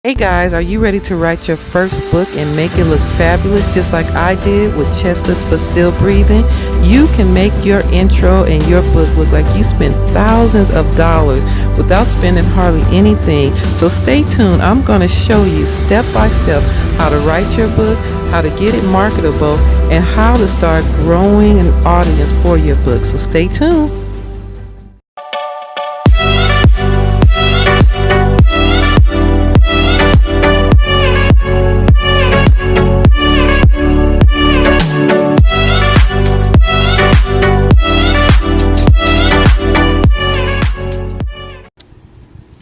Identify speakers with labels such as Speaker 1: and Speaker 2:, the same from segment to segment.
Speaker 1: Hey guys, are you ready to write your first book and make it look fabulous just like I did with Chestless but Still Breathing? You can make your intro and your book look like you spent thousands of dollars without spending hardly anything. So stay tuned. I'm going to show you step by step how to write your book, how to get it marketable, and how to start growing an audience for your book. So stay tuned.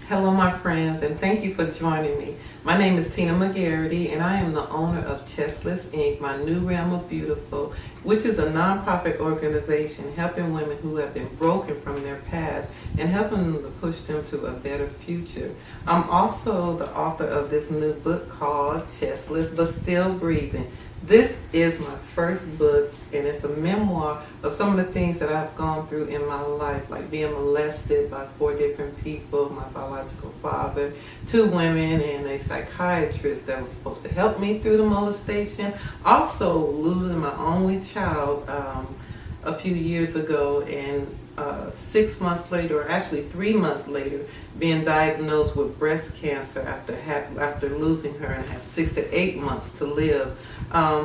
Speaker 1: Hello my friends, and thank you for joining me. My name is Tina McGarity and I am the owner of Chestless Inc., my new realm of beautiful, which is a nonprofit organization helping women who have been broken from their past and helping them to push them to a better future. I'm also the author of this new book called Chestless but Still Breathing. This is my first book, and it's a memoir of some of the things that I've gone through in my life, like being molested by 4 different people, my biological father, 2 women, and a psychiatrist that was supposed to help me through the molestation. Also losing my only child a few years ago, and 6 months later, or actually 3 months later, being diagnosed with breast cancer after losing her, and had 6 to 8 months to live.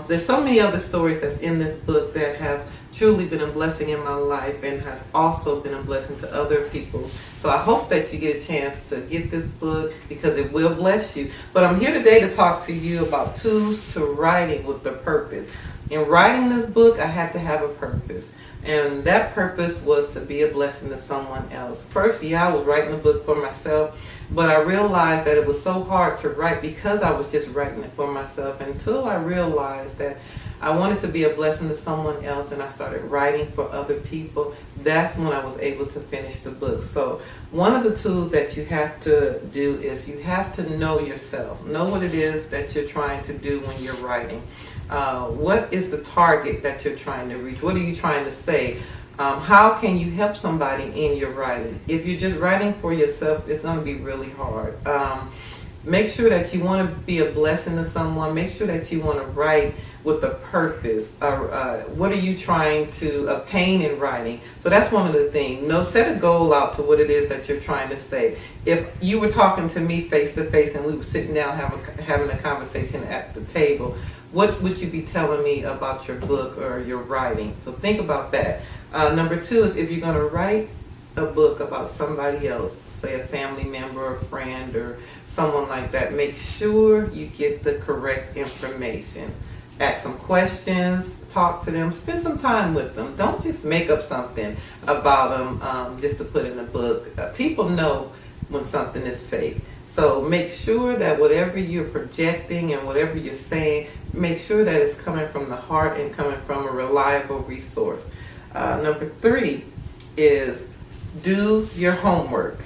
Speaker 1: There's so many other stories that's in this book that have truly been a blessing in my life and has also been a blessing to other people. So I hope that you get a chance to get this book because it will bless you. But I'm here today to talk to you about tools to writing with the purpose. In writing this book, I had to have a purpose. And that purpose was to be a blessing to someone else. First, I was writing the book for myself, but I realized that it was so hard to write because I was just writing it for myself until I realized that I wanted to be a blessing to someone else, and I started writing for other people. That's when I was able to finish the book. So one of the tools that you have to do is you have to know yourself. Know what it is that you're trying to do when you're writing. What is the target that you're trying to reach? What are you trying to say? How can you help somebody in your writing? If you're just writing for yourself, it's going to be really hard. Make sure that you want to be a blessing to someone. Make sure that you want to write with a purpose. What are you trying to obtain in writing? So that's one of the things. Set a goal out to what it is that you're trying to say. If you were talking to me face to face and we were sitting down having a conversation at the table, what would you be telling me about your book or your writing? So think about that. Number 2 is if you're going to write a book about somebody else, say a family member or friend or someone like that, make sure you get the correct information. Ask some questions, talk to them, spend some time with them. Don't just make up something about them just to put in a book. People know when something is fake. So make sure that whatever you're projecting and whatever you're saying, make sure that it's coming from the heart and coming from a reliable resource. Number 3 is do your homework.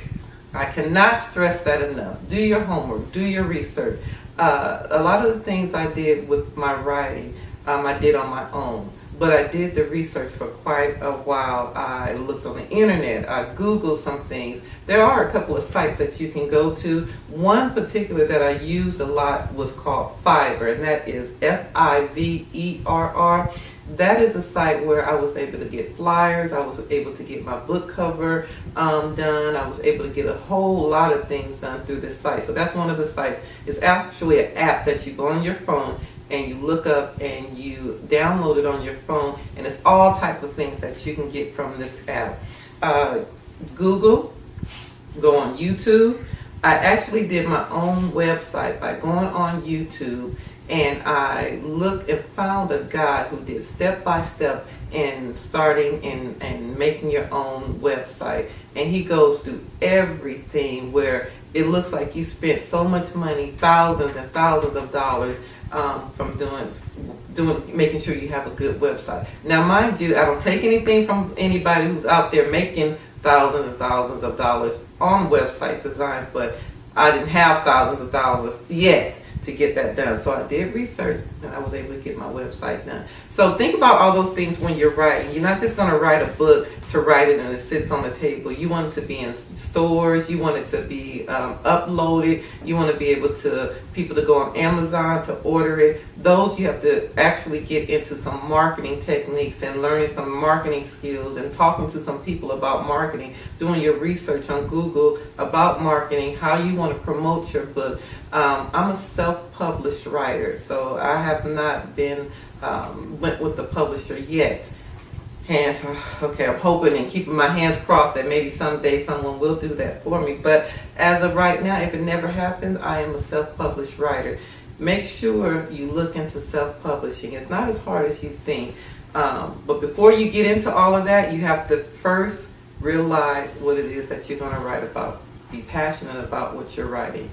Speaker 1: I cannot stress that enough. Do your homework. Do your research. A lot of the things I did with my writing, I did on my own. But I did the research for quite a while. I looked on the internet. I Googled some things. There are a couple of sites that you can go to. One particular that I used a lot was called Fiverr, and that is Fiverr. That is a site where I was able to get flyers. I was able to get my book cover done. I was able to get a whole lot of things done through this site. So that's one of the sites. It's actually an app that you go on your phone and you look up and you download it on your phone, and it's all type of things that you can get from this app. Google, go on YouTube. I actually did my own website by going on YouTube, and I looked and found a guy who did step by step in starting and making your own website, and he goes through everything where it looks like you spent so much money, thousands and thousands of dollars from making sure you have a good website. Now mind you, I don't take anything from anybody who's out there making thousands and thousands of dollars on website design, but I didn't have thousands of dollars yet. to get that done. So I did research and I was able to get my website done. So think about all those things when you're writing. You're not just going to write a book to write it and it sits on the table. You want it to be in stores. You want it to be uploaded. You want to be able to, people to go on Amazon to order it. Those you have to actually get into some marketing techniques and learning some marketing skills and talking to some people about marketing, doing your research on Google about marketing, how you want to promote your book. I'm a self-published writer, so I have not been went with the publisher yet. Okay, I'm hoping and keeping my hands crossed that maybe someday someone will do that for me. But as of right now, if it never happens, I am a self-published writer. Make sure you look into self-publishing. It's not as hard as you think. But before you get into all of that, you have to first realize what it is that you're going to write about. Be passionate about what you're writing.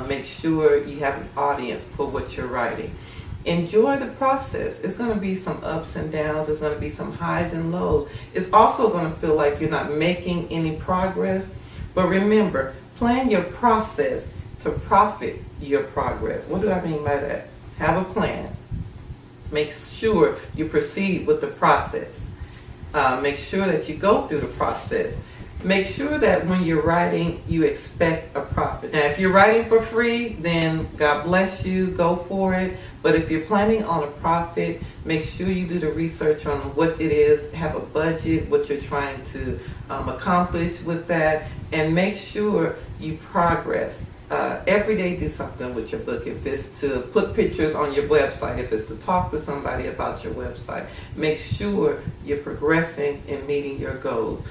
Speaker 1: Make sure you have an audience for what you're writing. Enjoy the process. It's going to be some ups and downs. There's going to be some highs and lows. It's also going to feel like you're not making any progress. But remember, plan your process to profit your progress. What do I mean by that? Have a plan. Make sure you proceed with the process. Make sure that you go through the process. Make sure that when you're writing, you expect a profit. Now, if you're writing for free, then God bless you, go for it. But if you're planning on a profit, make sure you do the research on what it is, have a budget, what you're trying to accomplish with that, and make sure you progress. Every day do something with your book. If it's to put pictures on your website, if it's to talk to somebody about your website, make sure you're progressing and meeting your goals.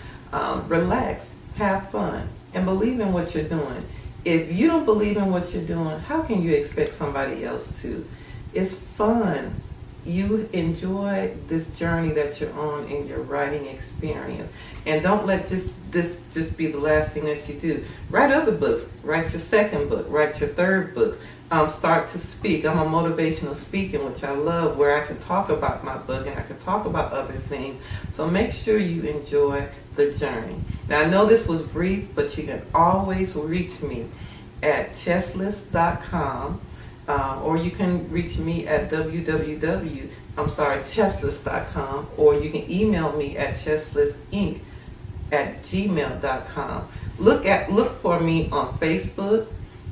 Speaker 1: Relax, have fun, and believe in what you're doing. If you don't believe in what you're doing, how can you expect somebody else to? It's fun. You enjoy this journey that you're on in your writing experience. And don't let this be the last thing that you do. Write other books. Write your second book. Write your third book. Start to speak. I'm a motivational speaker, which I love, where I can talk about my book and I can talk about other things. So make sure you enjoy the journey. Now, I know this was brief, but you can always reach me at chessless.com. Or you can reach me at chessless.com, or you can email me at chesslessinc@gmail.com. Look for me on Facebook.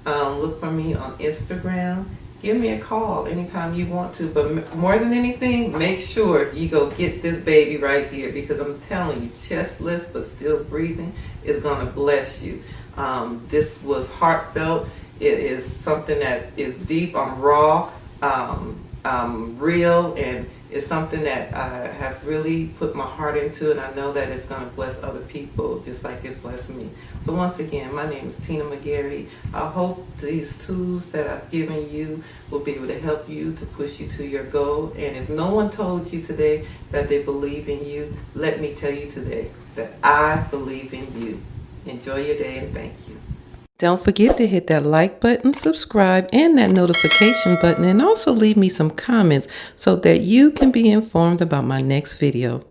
Speaker 1: Look for me on Instagram. Give me a call anytime you want to. But more than anything, make sure you go get this baby right here, because I'm telling you, chestless but still breathing is going to bless you. This was heartfelt. It is something that is deep. I'm raw. I'm real, and it's something that I have really put my heart into, and I know that it's going to bless other people just like it blessed me. So once again, my name is Tina McGarity. I hope these tools that I've given you will be able to help you to push you to your goal. And if no one told you today that they believe in you, let me tell you today that I believe in you. Enjoy your day, and thank you. Don't forget to hit that like button, subscribe, and that notification button, and also leave me some comments so that you can be informed about my next video.